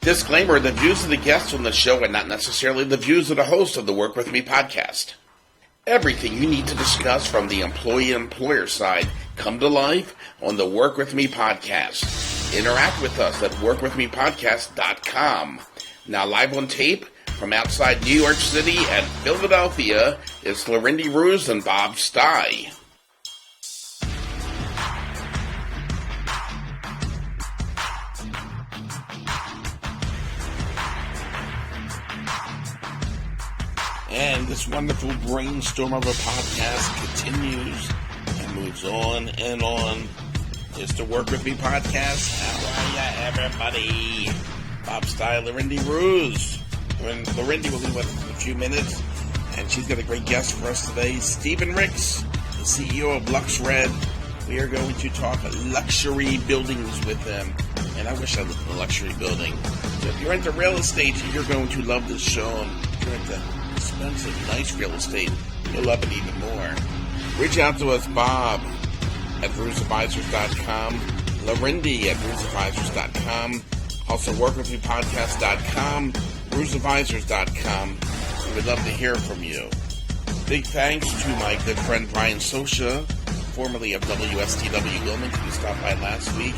Disclaimer, the views of the guests on the show are not necessarily the views of the host of the Work With Me podcast. Everything you need to discuss from the employee-employer side come to life on the Work With Me podcast. Interact with us at workwithmepodcast.com. Now live on tape from outside New York City and Philadelphia is Lorindy Ruse and Bob Stye. And this wonderful brainstorm of a podcast continues and moves on and on. It's the Work With Me podcast. How are ya, everybody? Bob Stye, Lorindy Ruse. And Lorindy will be with us in a few minutes, and she's got a great guest for us today, Stephen Ricks, the CEO of LuxRed. We are going to talk luxury buildings with them, and I wish I lived in a luxury building. So if you're into real estate, you're going to love this show. If you're into expensive, nice real estate, you'll love it even more. Reach out to us, Bob at RuseAdvisors.com, Lorindy at RuseAdvisors.com, also WorkWithMePodcast.com, RuseAdvisors.com. We would love to hear from you. Big thanks to my good friend Brian Sosha, formerly of WSTW Wilmington, who stopped by last week.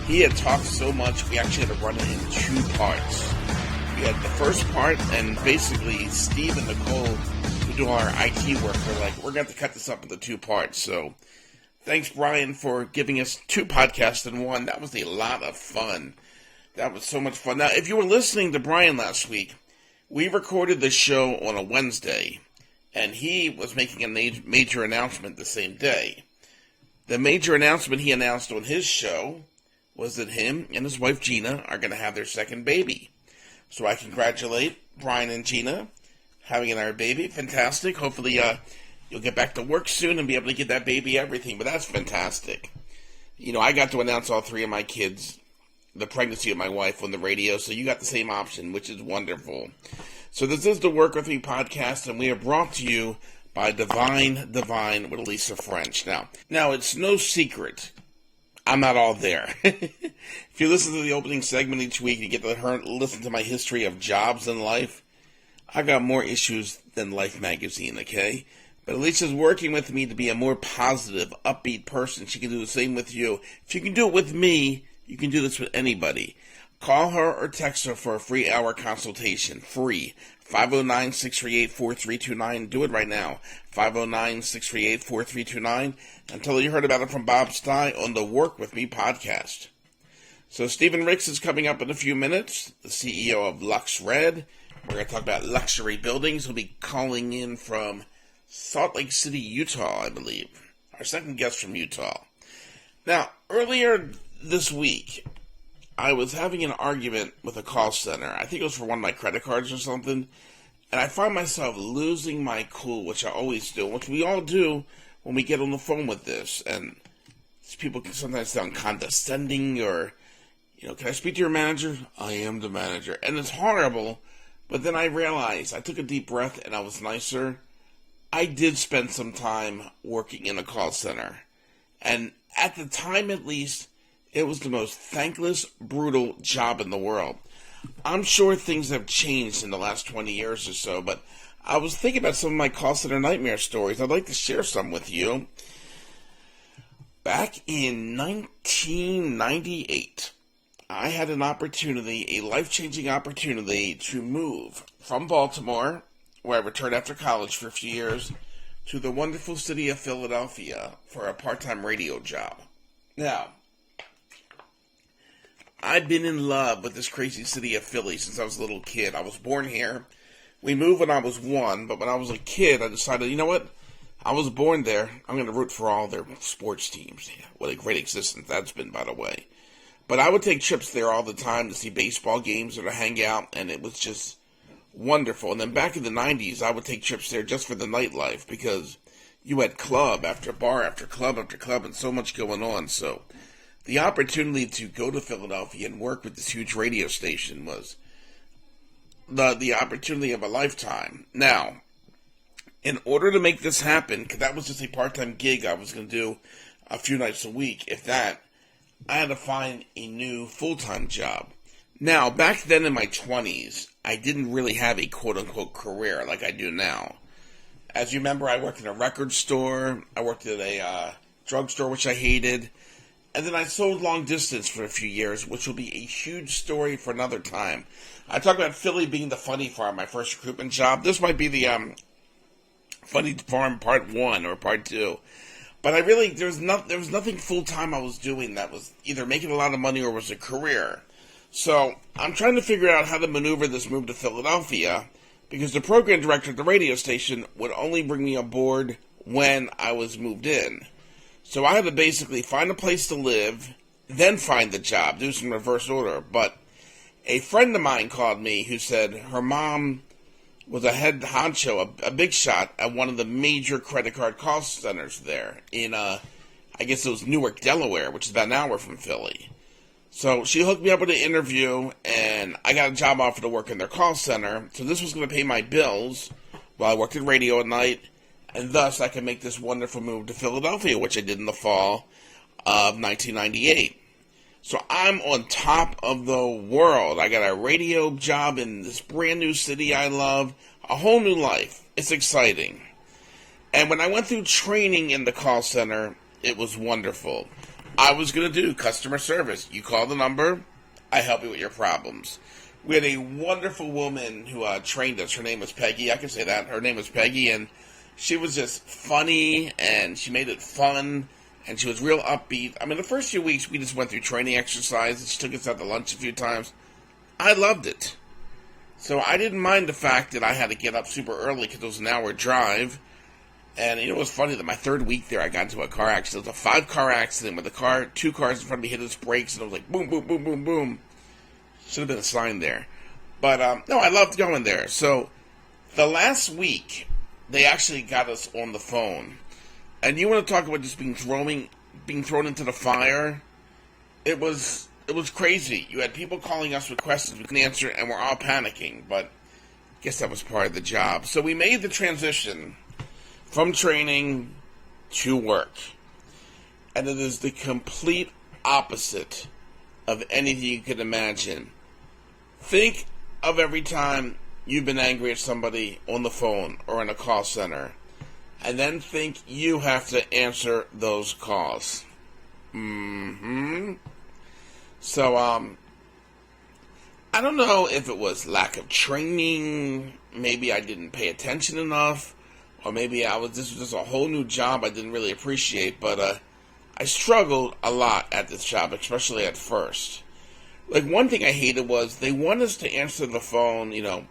He had talked so much, we actually had to run it in two parts. We had the first part, and basically Steve and Nicole, who do our IT work, were like, we're going to have to cut this up into two parts. So thanks, Brian, for giving us two podcasts in one. That was a lot of fun. That was so much fun. Now, if you were listening to Brian last week, we recorded the show on a Wednesday, and he was making a major announcement the same day. The major announcement he announced on his show was that him and his wife Gina are going to have their second baby. So I congratulate Brian and Gina having another baby. Fantastic. Hopefully you'll get back to work soon and be able to get that baby everything. But that's fantastic. You know, I got to announce all three of my kids, the pregnancy of my wife, on the radio. So you got the same option, which is wonderful. So this is the Work With Me podcast, and we are brought to you by Divine with Lisa French. Now it's no secret I'm not all there. If you listen to the opening segment each week, you get to listen to my history of jobs in life. I got more issues than Life magazine, okay? But Alicia's working with me to be a more positive, upbeat person. She can do the same with you. If you can do it with me, you can do this with anybody. Call her or text her for a free hour consultation. Free. 509-638-4329. Do it right now. 509-638-4329. And tell her you heard about it from Bob Stye on the Work With Me podcast. So Stephen Ricks is coming up in a few minutes, the CEO of LuxRed. We're going to talk about luxury buildings. He'll be calling in from Salt Lake City, Utah, I believe. Our second guest from Utah. Now, earlier this week, I was having an argument with a call center. I think it was for one of my credit cards or something. And I find myself losing my cool, which I always do, which we all do when we get on the phone with this. And people can sometimes sound condescending or, can I speak to your manager? I am the manager. And it's horrible. But then I realized, I took a deep breath and I was nicer. I did spend some time working in a call center. And at the time, at least, it was the most thankless, brutal job in the world. I'm sure things have changed in the last 20 years or so, but I was thinking about some of my call center nightmare stories. I'd like to share some with you. Back in 1998, I had an opportunity, a life-changing opportunity, to move from Baltimore, where I returned after college for a few years, to the wonderful city of Philadelphia for a part-time radio job. Now, I've been in love with this crazy city of Philly since I was a little kid. I was born here. We moved when I was 1, but when I was a kid, I decided, you know what? I was born there. I'm going to root for all their sports teams. Yeah, what a great existence that's been, by the way. But I would take trips there all the time to see baseball games or to hang out, and it was just wonderful. And then back in the 90s, I would take trips there just for the nightlife because you had club after bar after club after club and so much going on. So the opportunity to go to Philadelphia and work with this huge radio station was the opportunity of a lifetime. Now, in order to make this happen, because that was just a part-time gig I was going to do a few nights a week, if that, I had to find a new full-time job. Now, back then in my 20s, I didn't really have a quote-unquote career like I do now. As you remember, I worked in a record store, I worked at a drugstore, which I hated, and then I sold long distance for a few years, which will be a huge story for another time. I talked about Philly being the funny farm, my first recruitment job. This might be the funny farm part 1 or part 2. But there was nothing full-time I was doing that was either making a lot of money or was a career. So I'm trying to figure out how to maneuver this move to Philadelphia, because the program director at the radio station would only bring me aboard when I was moved in. So I had to basically find a place to live, then find the job, do some reverse order. But a friend of mine called me who said her mom was a head honcho, a big shot at one of the major credit card call centers there in, I guess it was Newark, Delaware, which is about an hour from Philly. So she hooked me up with an interview, and I got a job offer to work in their call center. So this was going to pay my bills while I worked at radio at night, and thus I could make this wonderful move to Philadelphia, which I did in the fall of 1998. So I'm on top of the world. I got a radio job in this brand new city I love, a whole new life. It's exciting. And when I went through training in the call center, it was wonderful. I was going to do customer service. You call the number, I help you with your problems. We had a wonderful woman who trained us. Her name was Peggy. I can say that. Her name was Peggy, and she was just funny, and she made it fun, and she was real upbeat. I mean, the first few weeks, we just went through training exercises. She took us out to lunch a few times. I loved it. So I didn't mind the fact that I had to get up super early because it was an hour drive. And it was funny that my third week there, I got into a car accident. It was a 5-car accident with two cars in front of me hit its brakes, and it was like boom, boom, boom, boom, boom. Should have been a sign there. But, no, I loved going there. So the last week, they actually got us on the phone. And you want to talk about just being thrown into the fire? It was crazy. You had people calling us with questions we couldn't answer, and we're all panicking. But I guess that was part of the job. So we made the transition from training to work. And it is the complete opposite of anything you could imagine. Think of every time you've been angry at somebody on the phone or in a call center, and then think you have to answer those calls. So, I don't know if it was lack of training, maybe I didn't pay attention enough, or maybe this was just a whole new job I didn't really appreciate, but I struggled a lot at this job, especially at first. Like, one thing I hated was they want us to answer the phone, you know, I'm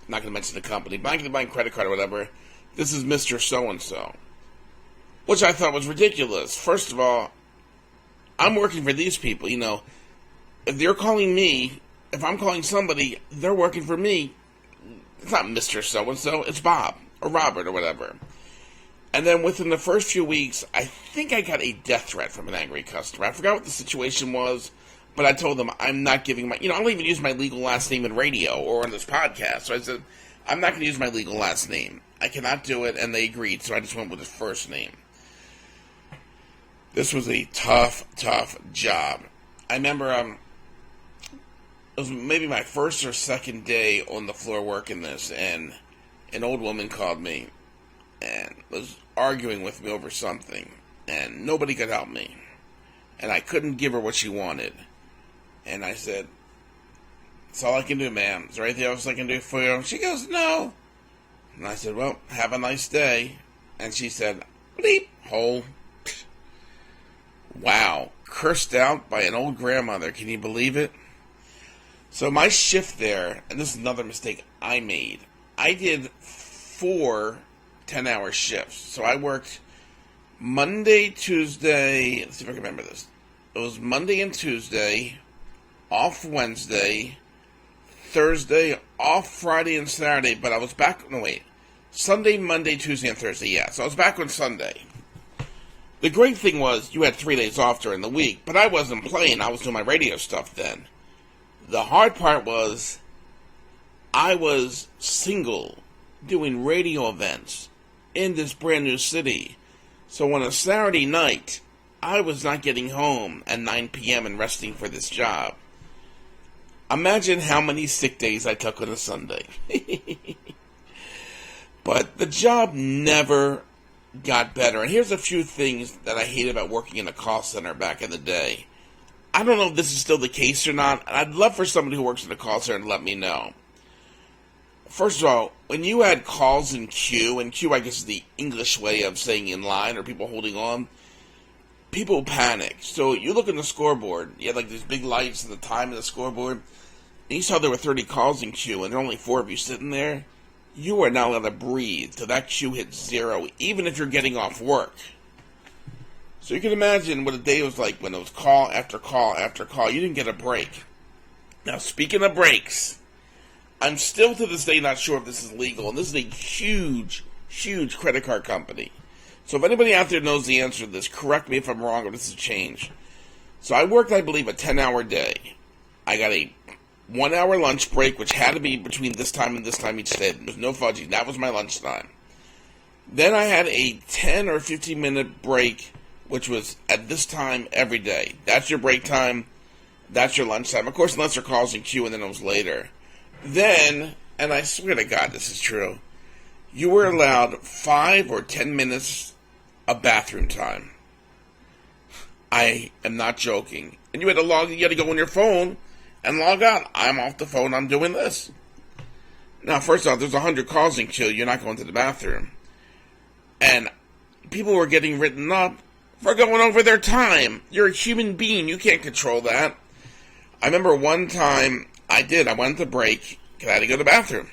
not going to mention the company, but I'm going to buy a credit card or whatever. This is Mr. So-and-so. Which I thought was ridiculous. First of all, I'm working for these people, you know. If they're calling me, if I'm calling somebody, they're working for me. It's not Mr. So-and-so, it's Bob or Robert or whatever. And then within the first few weeks, I think I got a death threat from an angry customer. I forgot what the situation was, but I told them I'm not giving I don't even use my legal last name in radio or on this podcast. So I said, I'm not going to use my legal last name. I cannot do it, and they agreed, so I just went with his first name. This was a tough job. I remember it was maybe my first or second day on the floor working this, and an old woman called me and was arguing with me over something, and nobody could help me, and I couldn't give her what she wanted. And I said, that's all I can do, ma'am. Is there anything else I can do for you? She goes, no. And I said, well, have a nice day. And she said, bleep, hole. Wow. Cursed out by an old grandmother. Can you believe it? So my shift there, and this is another mistake I made, I did 4 10-hour shifts. So I worked Monday, Tuesday, let's see if I can remember this. It was Monday and Tuesday, off Wednesday, Thursday, off Friday and Saturday, but I was back, Sunday, Monday, Tuesday, and Thursday, yeah. So I was back on Sunday. The great thing was, you had 3 days off during the week, but I wasn't playing, I was doing my radio stuff then. The hard part was, I was single, doing radio events in this brand new city. So on a Saturday night, I was not getting home at 9 p.m. and resting for this job. Imagine how many sick days I took on a Sunday. But the job never got better. And here's a few things that I hate about working in a call center back in the day. I don't know if this is still the case or not. I'd love for somebody who works in a call center to let me know. First of all, when you had calls in queue, and queue I guess is the English way of saying in line or people holding on, people panic. So you look at the scoreboard, you had like these big lights and the time of the scoreboard, and you saw there were 30 calls in queue and there are only 4 of you sitting there. You are not allowed to breathe till that queue hits 0, even if you're getting off work. So you can imagine what a day was like when it was call after call after call. You didn't get a break. Now, speaking of breaks, I'm still to this day not sure if this is legal, and this is a huge, huge credit card company. So if anybody out there knows the answer to this, correct me if I'm wrong or this has changed. So I worked, I believe, a 10-hour day. I got a 1-hour lunch break, which had to be between this time and this time each day. There was no fudging. That was my lunchtime. Then I had a 10 or 15-minute break, which was at this time every day. That's your break time. That's your lunchtime. Of course, unless there are calls in queue, and then it was later. Then, and I swear to God this is true, you were allowed 5 or 10 minutes of bathroom time. I am not joking. And you had to go on your phone and log out. I'm off the phone, I'm doing this. Now, first off, there's 100 calls in queue, you're not going to the bathroom. And people were getting written up for going over their time. You're a human being, you can't control that. I remember one time I went to break, because I had to go to the bathroom.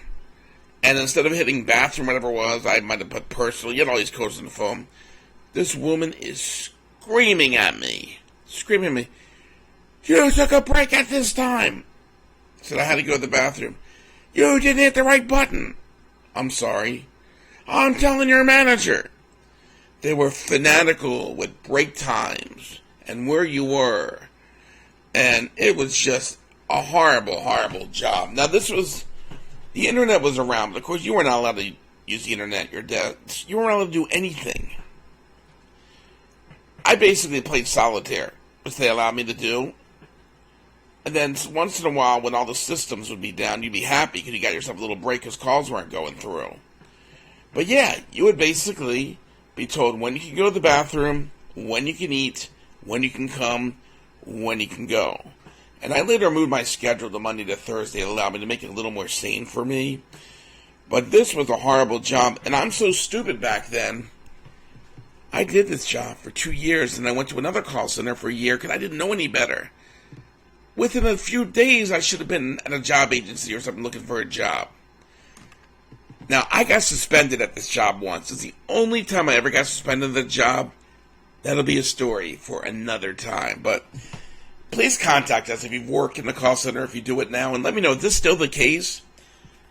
And instead of hitting bathroom, whatever it was, I might have put personal, you had all these codes on the phone. This woman is screaming at me. You took a break at this time. I said I had to go to the bathroom. You didn't hit the right button. I'm sorry. I'm telling your manager. They were fanatical with break times and where you were. And it was just a horrible, horrible job. Now the internet was around, but of course you were not allowed to use the internet. You weren't allowed to do anything. I basically played solitaire, which they allowed me to do. And then once in a while, when all the systems would be down, you'd be happy because you got yourself a little break because calls weren't going through. But yeah, you would basically be told when you can go to the bathroom, when you can eat, when you can come, when you can go. And I later moved my schedule to Monday to Thursday. It allowed me to make it a little more sane for me. But this was a horrible job. And I'm so stupid back then. I did this job for 2 years, and I went to another call center for a year because I didn't know any better. Within a few days, I should have been at a job agency or something looking for a job. Now, I got suspended at this job once. It's the only time I ever got suspended at the job. That'll be a story for another time. But please contact us if you've worked in the call center, if you do it now, and let me know, is this still the case?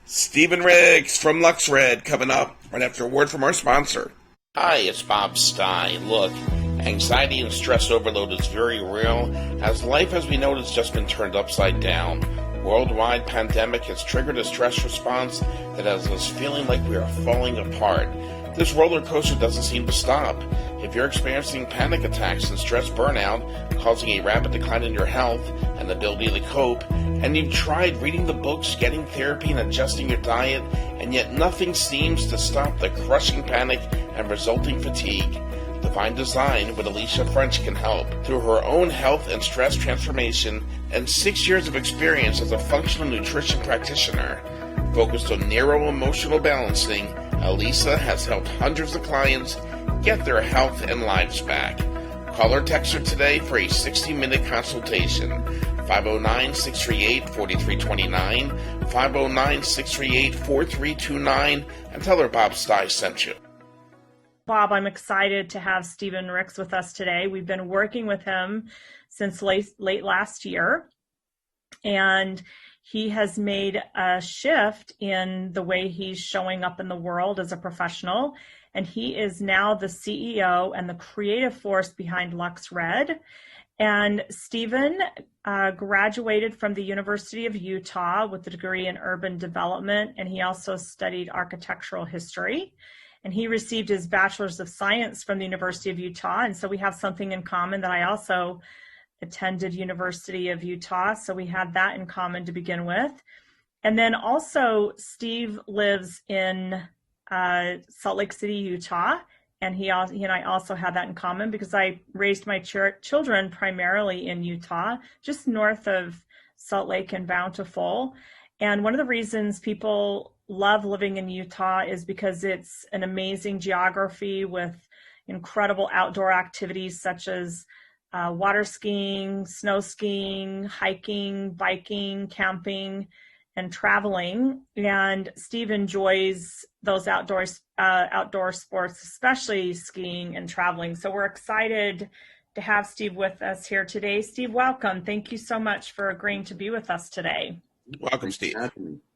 Stephen Riggs from LuxRed coming up right after a word from our sponsor. Hi, it's Bob Stein. Look, anxiety and stress overload is very real, as life as we know it has just been turned upside down. Worldwide pandemic has triggered a stress response that has us feeling like we are falling apart. This roller coaster doesn't seem to stop. If you're experiencing panic attacks and stress burnout, causing a rapid decline in your health and ability to cope, and you've tried reading the books, getting therapy, and adjusting your diet, and yet nothing seems to stop the crushing panic and resulting fatigue, Divine Design with Alicia French can help. Through her own health and stress transformation and 6 years of experience as a functional nutrition practitioner, focused on neuro-emotional balancing, Alisa has helped hundreds of clients get their health and lives back. Call or text her today for a 60-minute consultation. 509-638-4329, 509-638-4329, and tell her Bob Stein sent you. Bob, I'm excited to have Stephen Ricks with us today. We've been working with him since late last year, and he has made a shift in the way he's showing up in the world as a professional, and he is now the CEO and the creative force behind LuxRed. And Stephen graduated from the University of Utah with a degree in urban development, and he also studied architectural history. And he received his Bachelor's of Science from the University of Utah, and so we have something in common that I also attended University of Utah, so we had that in common to begin with. And then also Steve lives in Salt Lake City, Utah, and he and I also had that in common because I raised my children primarily in Utah, just north of Salt Lake and Bountiful. And one of the reasons people love living in Utah is because it's an amazing geography with incredible outdoor activities such as water skiing, snow skiing, hiking, biking, camping, and traveling. And Steve enjoys those outdoor sports, especially skiing and traveling. So we're excited to have Steve with us here today. Steve, welcome. Thank you so much for agreeing to be with us today. Welcome, Steve.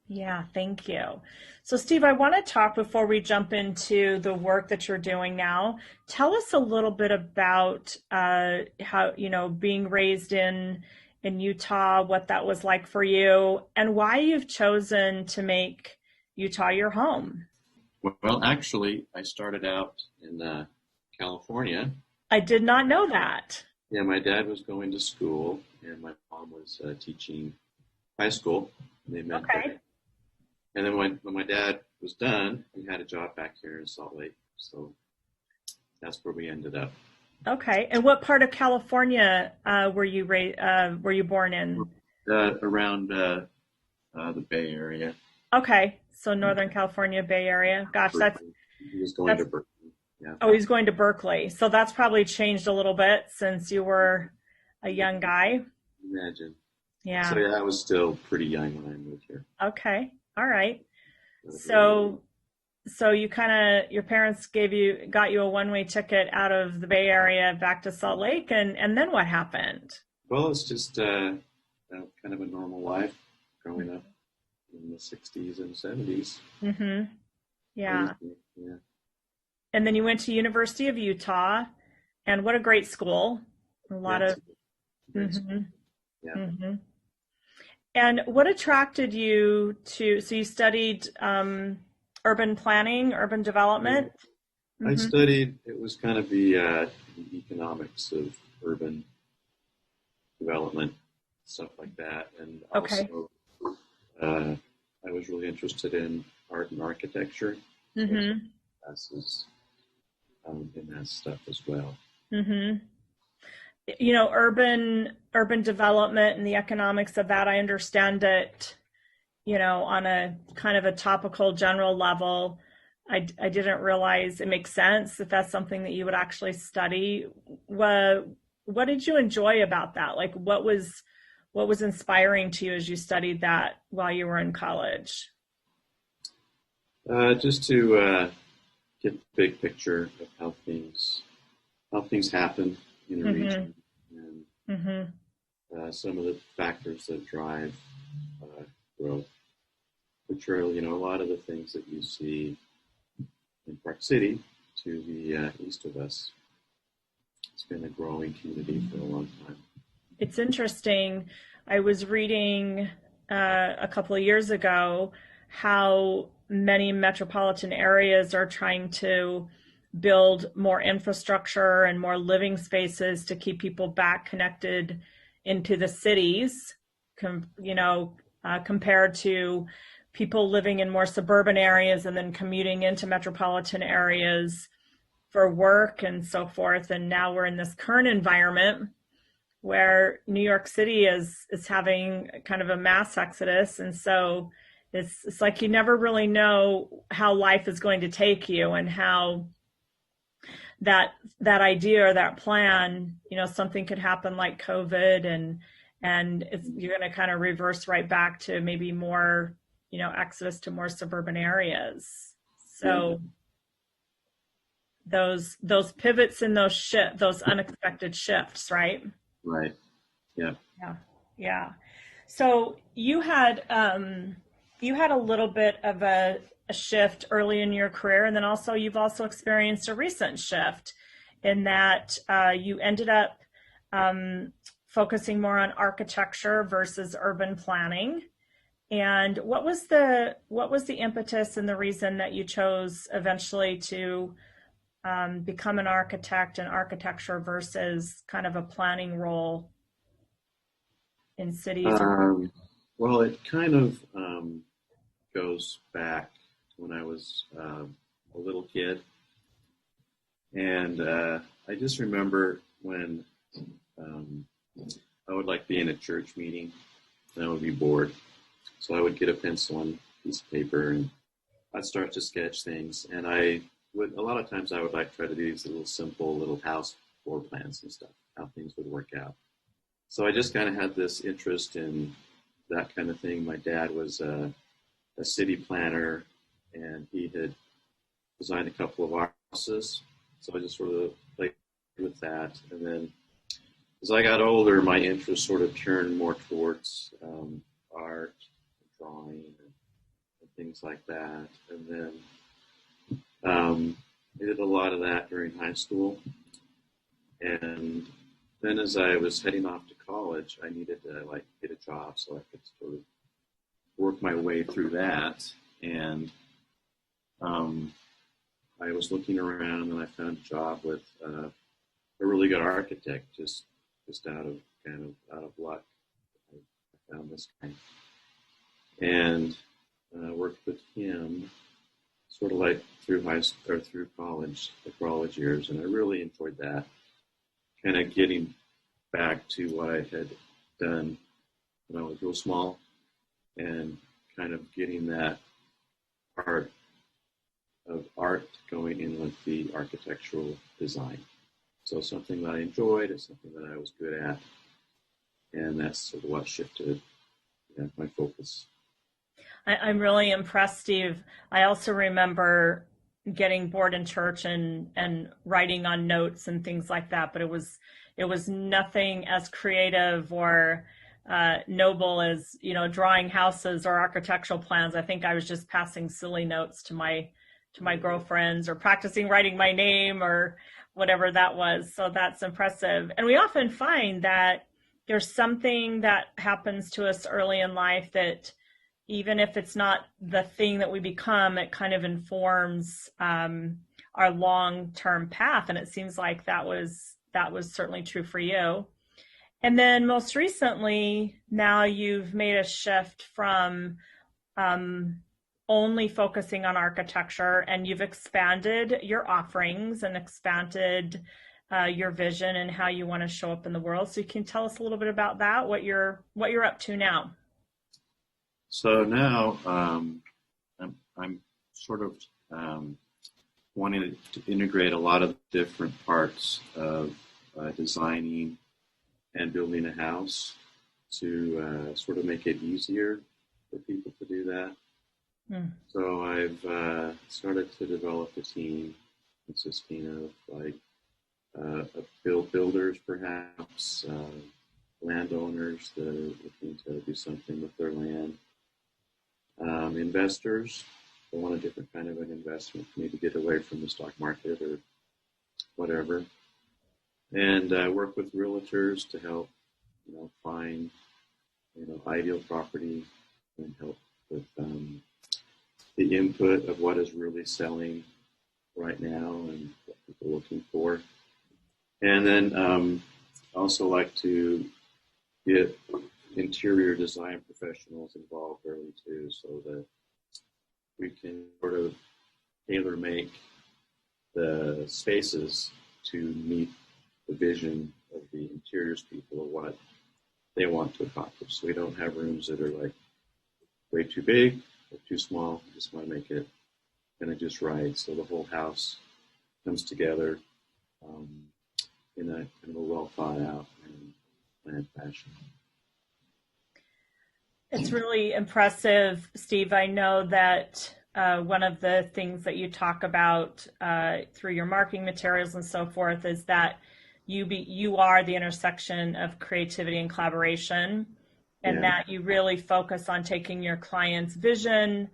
Yeah, thank you. So Steve, I want to talk before we jump into the work that you're doing now. Tell us a little bit about how, being raised in Utah, what that was like for you, and why you've chosen to make Utah your home. Well, actually, I started out in California. I did not know that. Yeah, my dad was going to school, and my mom was teaching high school. And they met there. And then when my dad was done, he had a job back here in Salt Lake. So that's where we ended up. Okay. And what part of California were you born in? Around the Bay Area. Okay. So Northern California, Bay Area. Gosh, He was going to Berkeley. Yeah. Oh, he's going to Berkeley. So that's probably changed a little bit since you were a young guy. Imagine. Yeah. So I was still pretty young when I moved here. Okay. All right. So you your parents got you a one-way ticket out of the Bay Area back to Salt Lake, and then what happened? Well, it's just kind of a normal life growing up in the 60s and 70s. Mm-hmm. Yeah. Yeah. And then you went to University of Utah, and what a great school. A lot of. Mm-hmm. Yeah. Mm-hmm. And what attracted you to? So you studied urban planning, urban development. Mm-hmm. I studied. It was kind of the economics of urban development, stuff like that, and also I was really interested in art and architecture. Mm-hmm. Classes in that stuff as well. Mm-hmm. Urban development and the economics of that, I understand it, on a kind of a topical general level. I didn't realize it makes sense if that's something that you would actually study. What did you enjoy about that? Like, what was inspiring to you as you studied that while you were in college? Just to get the big picture of how things happen in a region, and some of the factors that drive growth, which are a lot of the things that you see in Park City to the east of us. It's been a growing community for a long time. It's interesting. I was reading a couple of years ago how many metropolitan areas are trying to build more infrastructure and more living spaces to keep people back connected into the cities, compared to people living in more suburban areas and then commuting into metropolitan areas for work and so forth. And now we're in this current environment where New York City is having kind of a mass exodus. And so it's like you never really know how life is going to take you and how that idea or that plan, something could happen like COVID and you're going to kind of reverse right back to maybe more, exodus to more suburban areas. So those pivots and those unexpected shifts, right? Right. Yeah. Yeah. Yeah. So you had a little bit of a shift early in your career, and then you've also experienced a recent shift in that you ended up focusing more on architecture versus urban planning. And what was the impetus and the reason that you chose eventually to become an architect in architecture versus kind of a planning role in cities? Well, it kind of goes back to when I was a little kid. And I just remember when I would like be in a church meeting and I would be bored. So I would get a pencil and a piece of paper and I'd start to sketch things. And a lot of times I would like try to do these little simple little house floor plans and stuff, how things would work out. So I just kind of had this interest in that kind of thing. My dad was a city planner and he had designed a couple of houses. So I just sort of played with that. And then as I got older, my interest sort of turned more towards art, drawing, and things like that. And then I did a lot of that during high school. And then as I was heading off to college, I needed to get a job so I could sort of work my way through that. And I was looking around and I found a job with a really good architect, just out of luck. I found this guy and worked with him sort of like through college, the college years, and I really enjoyed that. Kind of getting back to what I had done when I was real small, and kind of getting that art going in with the architectural design. So something that I enjoyed is something that I was good at, and that's sort of what shifted my focus. I'm really impressed, Steve. I also remember getting bored in church and writing on notes and things like that, but it was nothing as creative or noble as drawing houses or architectural plans. I think I was just passing silly notes to my girlfriends or practicing writing my name or whatever that was. So that's impressive. And we often find that there's something that happens to us early in life that even if it's not the thing that we become, it kind of informs our long-term path. And it seems like that was certainly true for you. And then most recently, now you've made a shift from only focusing on architecture, and you've expanded your offerings and expanded your vision and how you want to show up in the world. So you can tell us a little bit about that, what you're up to now. So now I'm sort of wanting to integrate a lot of different parts of designing and building a house to sort of make it easier for people to do that. So I've started to develop a team consisting of builders, perhaps, landowners that are looking to do something with their land, investors that want a different kind of an investment, maybe get away from the stock market or whatever, and work with realtors to help find ideal property and help with the input of what is really selling right now and what people are looking for. And then also like to get interior design professionals involved early too, so that we can sort of tailor make the spaces to meet the vision of the interiors people of what they want to accomplish. So we don't have rooms that are like way too big or too small. We just want to make it kind of just right, so the whole house comes together in a kind of a well thought out and planned fashion. It's really impressive, Steve. I know that one of the things that you talk about through your marketing materials and so forth is that you are the intersection of creativity and collaboration, and that you really focus on taking your client's vision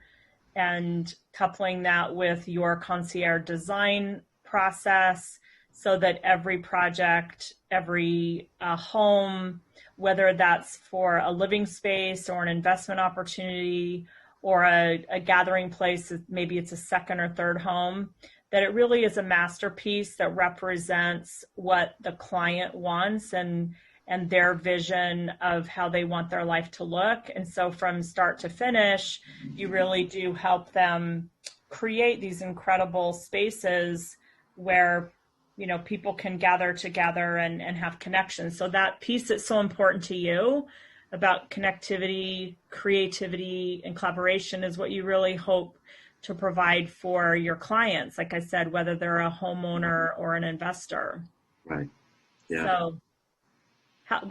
and coupling that with your concierge design process, so that every project, every home, whether that's for a living space or an investment opportunity or a gathering place, maybe it's a second or third home, that it really is a masterpiece that represents what the client wants and and their vision of how they want their life to look. And so from start to finish, you really do help them create these incredible spaces where, you know, people can gather together and have connections. So that piece that's so important to you about connectivity, creativity, and collaboration is what you really hope to provide for your clients. Like I said, whether they're a homeowner or an investor. Right. Yeah. So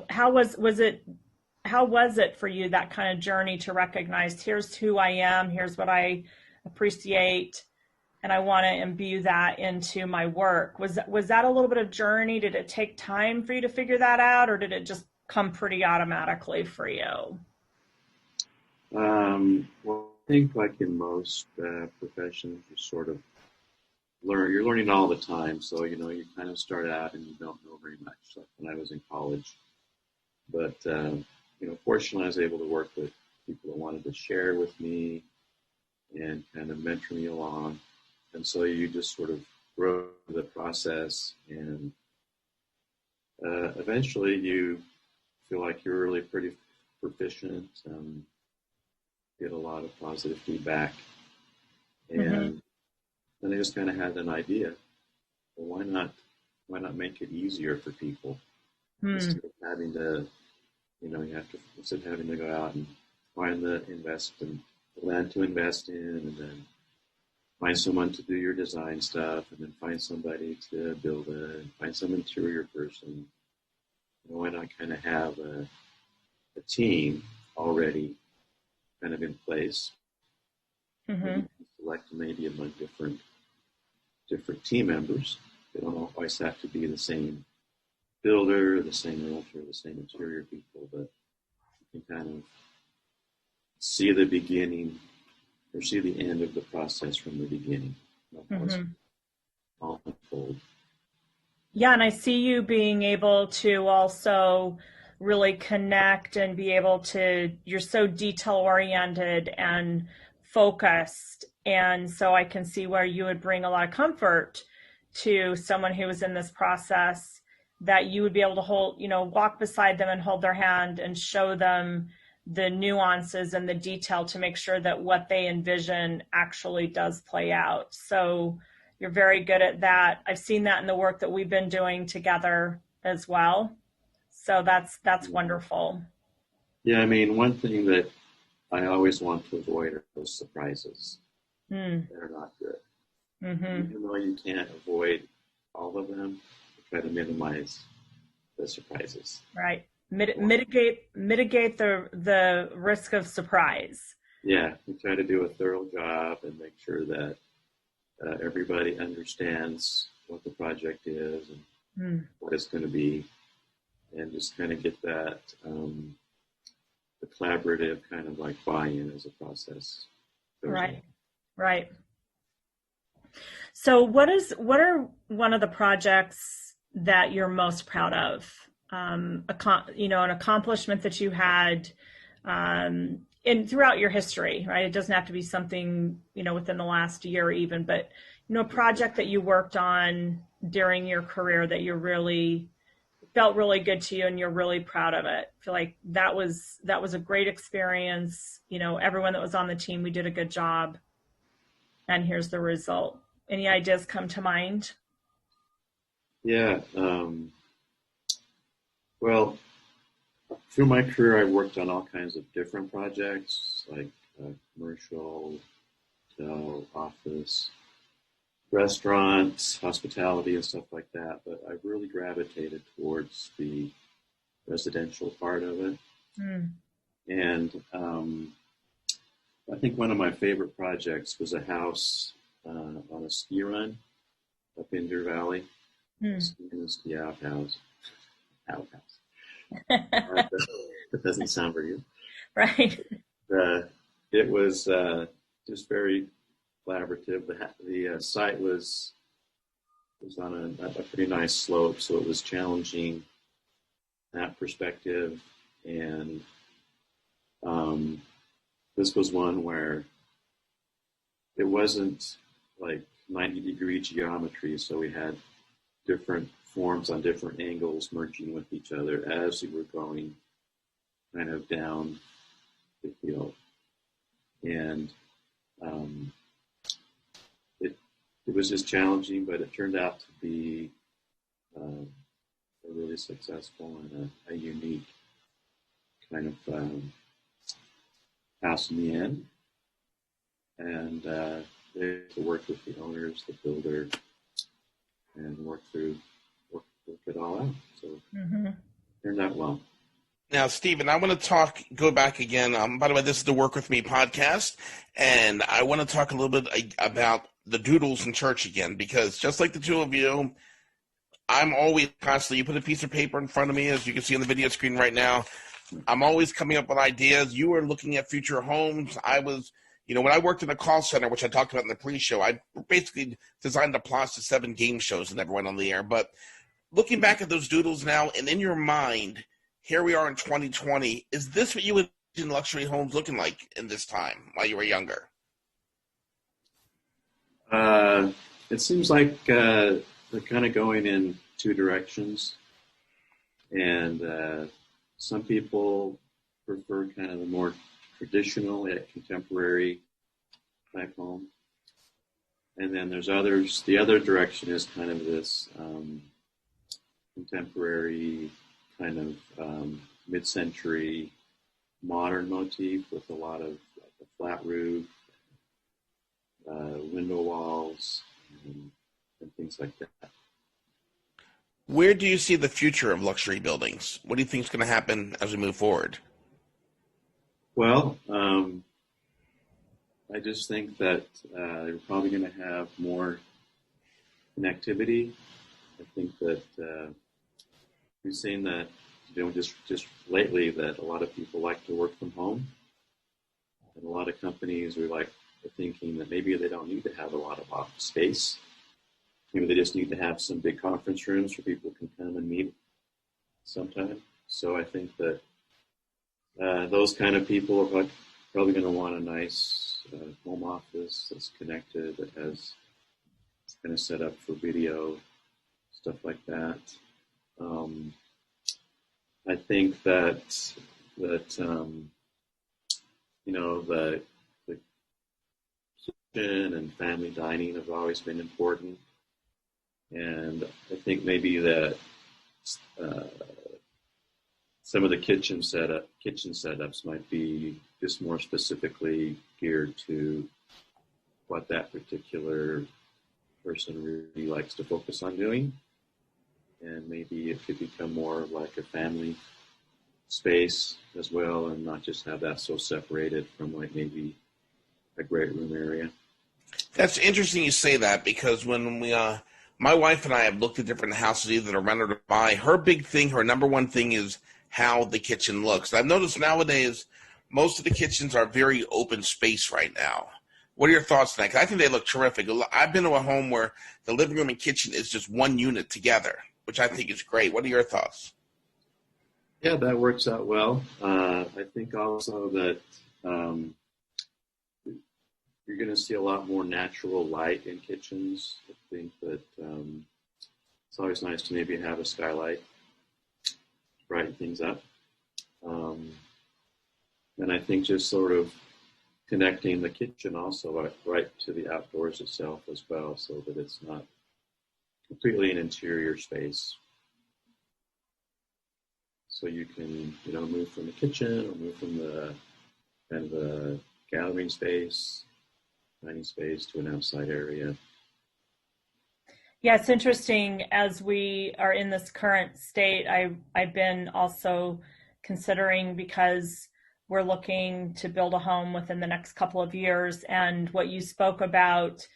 how was it for you, that kind of journey to recognize, here's who I am, here's what I appreciate, and I want to imbue that into my work? Was that a little bit of journey? Did it take time for you to figure that out, or did it just come pretty automatically for you? Well, I think like in most professions, you sort of you're learning all the time. So, you know, you kind of start out and you don't know very much. Like when I was in college, but, you know, fortunately I was able to work with people that wanted to share with me and kind of mentor me along. And so you just sort of grow the process, and eventually you feel like you're really pretty proficient, get a lot of positive feedback. And then I just kind of had an idea, well, why not make it easier for people? Instead of having to, you know, instead of having to go out and find the land to invest in, and then find someone to do your design stuff, and then find somebody to build it, and find some interior person. You know, why not kind of have a team already kind of in place? Select maybe among different team members. They don't always have to be the same builder, the same realtor, the same interior people, but you can kind of see the beginning or see the end of the process from the beginning. All unfold. Yeah, and I see you being able to also really connect and be able to, you're so detail oriented and focused. And so I can see where you would bring a lot of comfort to someone who was in this process, that you would be able to hold, you know, walk beside them and hold their hand and show them the nuances and the detail to make sure that what they envision actually does play out. So you're very good at that. I've seen that in the work that we've been doing together as well. So that's wonderful. Yeah, I mean, one thing that I always want to avoid are those surprises. They're not good. Even though you can't avoid all of them, you try to minimize the surprises. Right. Mitigate the risk of surprise. Yeah, we try to do a thorough job and make sure that everybody understands what the project is and what it's going to be, and just kind of get that the collaborative kind of like buy-in as a process. Right. So what are one of the projects that you're most proud of? An accomplishment that you had throughout your history, right? It doesn't have to be something, you know, within the last year even, but, you know, a project that you worked on during your career that you really felt really good to you and you're really proud of it. I feel like that was a great experience. You know, everyone that was on the team, we did a good job, and here's the result. Any ideas come to mind? Yeah. Well, through my career, I worked on all kinds of different projects, like commercial, hotel, office, restaurants, hospitality, and stuff like that. But I really gravitated towards the residential part of it. And I think one of my favorite projects was a house on a ski run up in Deer Valley. Ski in a ski outhouse. That doesn't sound very good. Right. It was just very collaborative. The site was on a pretty nice slope, so it was challenging that perspective. And this was one where it wasn't like 90-degree geometry, so we had different forms on different angles merging with each other as we were going kind of down the hill. And it was just challenging, but it turned out to be a really successful and a unique kind of house in the end. And they worked with the owners, the builder, and work it all out. So it turned out well. Now, Stephen, I want to go back again. By the way, this is the Work With Me podcast, and I want to talk a little bit about the doodles in church again, because just like the two of you, I'm always constantly, you put a piece of paper in front of me, as you can see on the video screen right now, I'm always coming up with ideas. You were looking at future homes. I was, when I worked in a call center, which I talked about in the pre-show, I basically designed the plots to 7 game shows that never went on the air. But looking back at those doodles now, and in your mind, here we are in 2020, is this what you would envision luxury homes looking like in this time while you were younger? It seems like they're kind of going in 2 directions. And some people prefer kind of the more traditional yet contemporary type home. And then there's others. The other direction is kind of this contemporary kind of mid-century modern motif with a lot of like a flat roof, window walls, and things like that. Where do you see the future of luxury buildings? What do you think is going to happen as we move forward? Well, I just think that they're probably going to have more connectivity. I think that we've seen that, just lately, that a lot of people like to work from home, and a lot of companies are thinking that maybe they don't need to have a lot of office space. Maybe they just need to have some big conference rooms where people can come and meet sometime. So I think that those kind of people are probably going to want a nice home office that's connected, that has kind of set up for video, stuff like that. I think that the kitchen and family dining have always been important. And I think maybe that some of the kitchen setups might be just more specifically geared to what that particular person really likes to focus on doing. And maybe it could become more like a family space as well, and not just have that so separated from maybe a great room area. That's interesting you say that, because when we my wife and I have looked at different houses, either to rent or to buy, her number one thing is how the kitchen looks. I've noticed nowadays most of the kitchens are very open space right now. What are your thoughts on that? 'Cause I think they look terrific. I've been to a home where the living room and kitchen is just one unit together, which I think is great. What are your thoughts? Yeah, that works out well. I think also that you're going to see a lot more natural light in kitchens. I think that it's always nice to maybe have a skylight to brighten things up. And I think just sort of connecting the kitchen also right to the outdoors itself as well, so that it's not completely an interior space. So you can, move from the kitchen or move from the kind of the gathering space, dining space, to an outside area. Yeah, it's interesting as we are in this current state. I've been also considering, because we're looking to build a home within the next couple of years, and what you spoke about,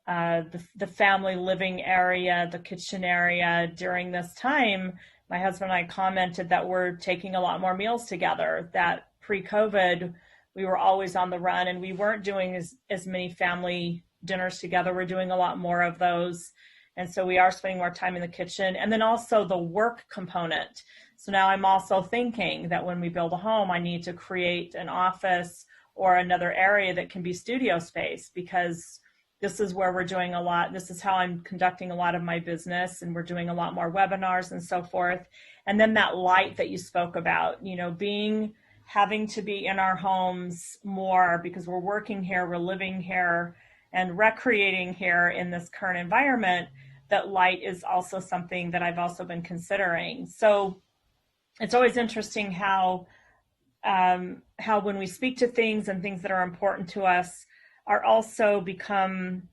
the family living area, the kitchen area during this time, my husband and I commented that we're taking a lot more meals together, that pre-COVID, we were always on the run and we weren't doing as many family dinners together. We're doing a lot more of those. And so we are spending more time in the kitchen. And then also the work component. So now I'm also thinking that when we build a home, I need to create an office or another area that can be studio space, because this is where we're doing a lot. This is how I'm conducting a lot of my business, and we're doing a lot more webinars and so forth. And then that light that you spoke about, you know, having to be in our homes more because we're working here, we're living here, and recreating here in this current environment, that light is also something that I've also been considering. So it's always interesting how when we speak to things and things that are important to us are also become,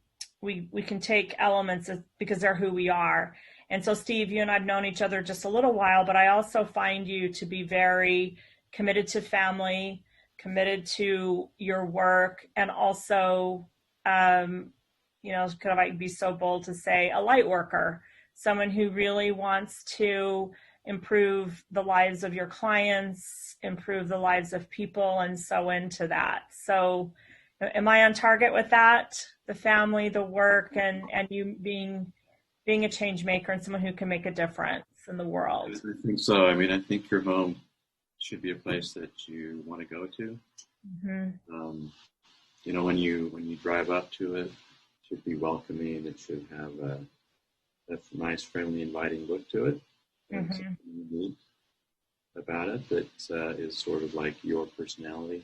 we can take elements because they're who we are. And so Steve, you and I've known each other just a little while, but I also find you to be very committed to family, committed to your work, and also, you know, could I be so bold to say a light worker, someone who really wants to improve the lives of your clients, improve the lives of people, and so into that. So am I on target with that? The family, the work, and you being a change maker and someone who can make a difference in the world. I think so. I mean, I think your home should be a place that you want to go to. Mm-hmm. You know, when you drive up to it, it should be welcoming. It should have a nice, friendly, inviting look to it. And something unique about it that is sort of like your personality.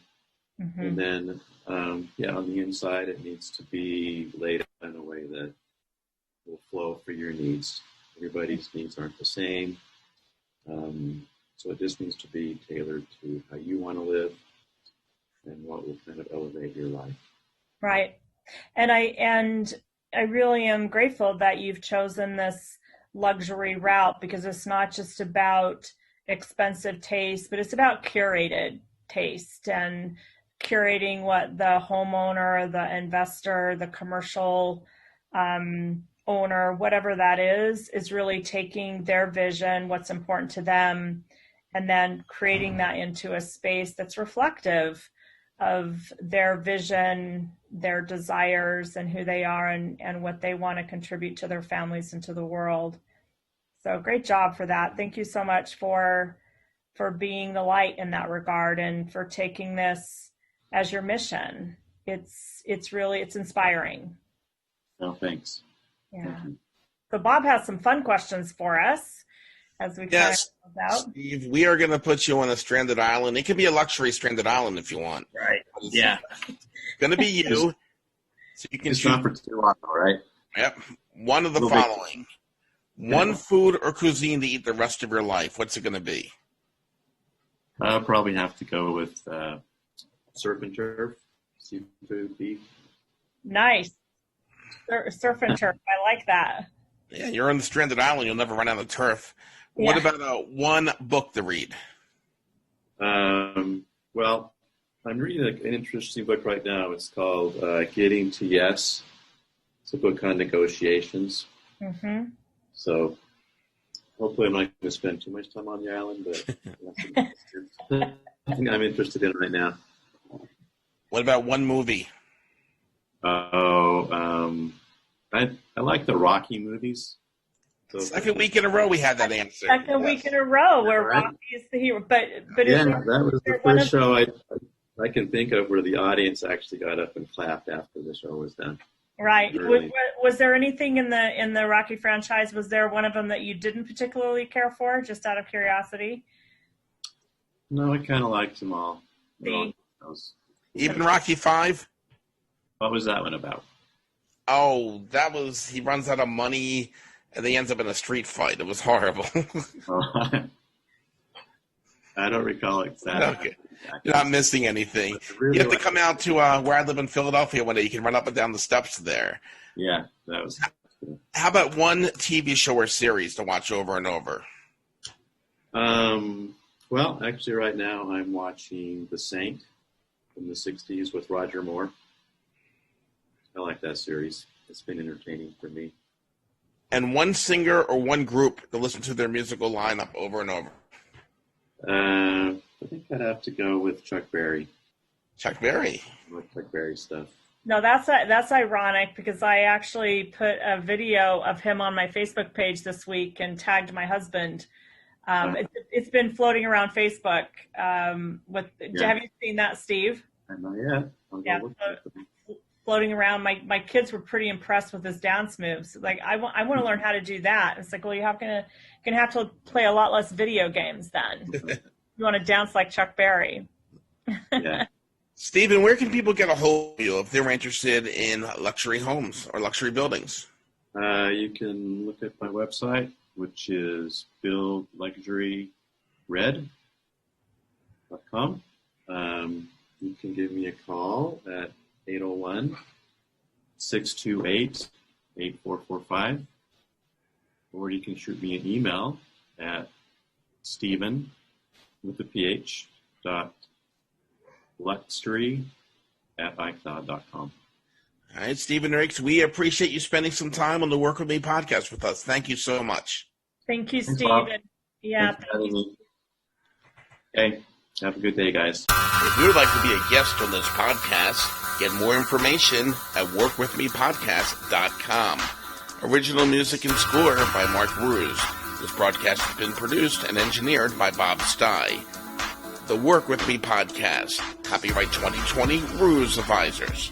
Mm-hmm. And then, on the inside, it needs to be laid out in a way that will flow for your needs. Everybody's needs aren't the same. So it just needs to be tailored to how you want to live and what will kind of elevate your life. Right. And I really am grateful that you've chosen this luxury route, because it's not just about expensive taste, but it's about curated taste and curating what the homeowner, the investor, the commercial owner, whatever that is really taking their vision, what's important to them, and then creating that into a space that's reflective of their vision, their desires, and who they are, and what they want to contribute to their families and to the world. So great job for that. Thank you so much for being the light in that regard, and for taking this as your mission. It's inspiring. Oh, thanks. Yeah. So Bob has some fun questions for us as we yes, out. Steve, we are going to put you on a stranded island. It could be a luxury stranded island if you want. Right. Yeah. It's going to be you. So you can choose. Not for too long, all right? Yep. One of the following. One food or cuisine to eat the rest of your life. What's it going to be? I'll probably have to go with surf and turf, seafood, beef. Nice. Surf and turf. I like that. Yeah, you're on the stranded island. You'll never run out of turf. Yeah. What about one book to read? Well, I'm reading an interesting book right now. It's called Getting to Yes. It's a book on negotiations. Mm-hmm. So hopefully I'm not going to spend too much time on the island, but I think I'm interested in right now. What about one movie? I like the Rocky movies. So second week in a row we had that answer. Second week in a row where Rocky is the hero. But yeah, that was the first show I can think of where the audience actually got up and clapped after the show was done. Right. Was there anything in the Rocky franchise? Was there one of them that you didn't particularly care for, just out of curiosity? No, I kind of liked them all. Even Rocky V? What was that one about? Oh, that was, he runs out of money and he ends up in a street fight. It was horrible. I don't recall exactly. Okay. You're not missing anything. Really, you have to come out to where I live in Philadelphia one day. You can run up and down the steps there. Yeah, that was cool. How about one TV show or series to watch over and over? Well, actually right now I'm watching The Saint from the 60s with Roger Moore. I like that series. It's been entertaining for me. And one singer or one group to listen to their musical lineup over and over? I think I'd have to go with Chuck Berry. Chuck Berry? I like Chuck Berry stuff. No, that's ironic because I actually put a video of him on my Facebook page this week and tagged my husband. It's been floating around Facebook. Have you seen that, Steve? Not yet. floating around. My kids were pretty impressed with his dance moves. Like, I want to learn how to do that. It's like, well, you're gonna have to play a lot less video games then. You want to dance like Chuck Berry. Yeah. Stephen, where can people get a hold of you if they're interested in luxury homes or luxury buildings? You can look at my website, which is buildluxuryred.com. You can give me a call at 801-628-8445, or you can shoot me an email at Stephen with the PH luxury@icloud.com. All right, Stephen Ricks, we appreciate you spending some time on the Work With Me podcast with us. Thank you so much. Thank you, Thanks, Stephen. Bob. Yeah. Thanks for having me. Okay, have a good day, guys. If you would like to be a guest on this podcast, get more information at workwithmepodcast.com. Original music and score by Mark Ruse. This broadcast has been produced and engineered by Bob Stye. The Work With Me podcast. Copyright 2020, Ruse Advisors.